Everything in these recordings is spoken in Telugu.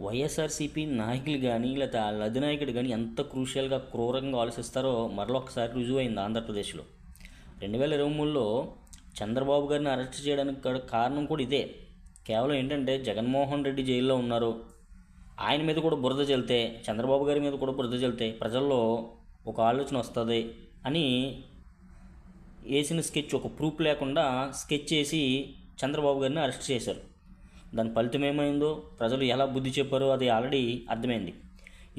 వైఎస్ఆర్సీపీ నాయకులు కానీ లేకపోతే వాళ్ళ అధినాయకుడు కానీ ఎంత క్రూషియల్గా క్రూరంగా ఆలోచిస్తారో మరొకసారి రుజువైంది ఆంధ్రప్రదేశ్లో. 2023లో చంద్రబాబు గారిని అరెస్ట్ చేయడానికి కారణం కూడా ఇదే. కేవలం ఏంటంటే జగన్మోహన్ రెడ్డి జైల్లో ఉన్నారు, ఆయన మీద కూడా బురద చల్లితే, చంద్రబాబు గారి మీద కూడా బురద చల్లితే ప్రజల్లో ఒక ఆలోచన వస్తుంది అని వేసిన స్కెచ్, ఒక ప్రూఫ్ లేకుండా స్కెచ్ చేసి చంద్రబాబు గారిని అరెస్ట్ చేశారు. దాని ఫలితం ఏమైందో, ప్రజలు ఎలా బుద్ధి చెప్పారో అది ఆల్రెడీ అర్థమైంది.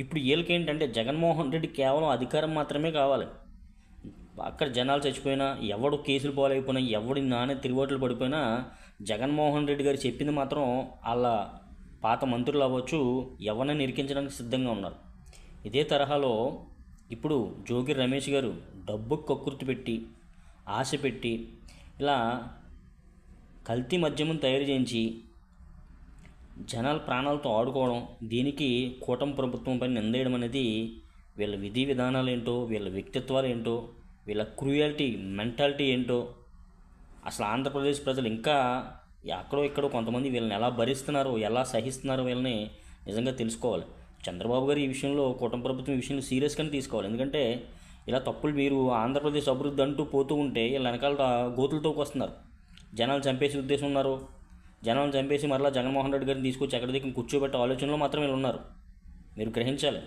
ఇప్పుడు వీళ్ళకేంటంటే జగన్మోహన్ రెడ్డి కేవలం అధికారం మాత్రమే కావాలి. అక్కడ జనాలు చచ్చిపోయినా, ఎవడు కేసులు పాలైపోయినా, ఎవడి నానే తిరుగుబాట్లు పడిపోయినా జగన్మోహన్ రెడ్డి గారు చెప్పింది మాత్రం వాళ్ళ పాత మంత్రులు అవ్వచ్చు ఎవరినైనా ఇరికించడానికి సిద్ధంగా ఉన్నారు. ఇదే తరహాలో ఇప్పుడు జోగి రమేష్ గారు డబ్బు కక్కుర్తి పెట్టి, ఆశ పెట్టి, ఇలా కల్తీ మద్యమును తయారు చేయించి జనాల ప్రాణాలతో ఆడుకోవడం, దీనికి కూటమి ప్రభుత్వం పైన నిందేయడం అనేది వీళ్ళ విధి విధానాలు ఏంటో, వీళ్ళ వ్యక్తిత్వాలు ఏంటో, వీళ్ళ క్రూయాలిటీ మెంటాలిటీ ఏంటో అసలు ఆంధ్రప్రదేశ్ ప్రజలు ఇంకా ఎక్కడో ఇక్కడో కొంతమంది వీళ్ళని ఎలా భరిస్తున్నారో, ఎలా సహిస్తున్నారో వీళ్ళని నిజంగా తెలుసుకోవాలి. చంద్రబాబు గారు ఈ విషయంలో, కూటమి ప్రభుత్వం ఈ విషయంలో సీరియస్గానే తీసుకోవాలి. ఎందుకంటే ఇలా తప్పులు మీరు ఆంధ్రప్రదేశ్ అభివృద్ధి అంటూ పోతూ ఉంటే వీళ్ళ వెనకాల గోతులతో వస్తున్నారు. జనాలు చంపేసే ఉద్దేశం ఉన్నారు, జనాలను చంపేసి మరలా జగన్మోహన్ రెడ్డి గారిని తీసుకొచ్చి ఎక్కడి దగ్గర కూర్చోబెట్టే ఆలోచనలో మాత్రం వీళ్ళు ఉన్నారు. మీరు గ్రహించాలి.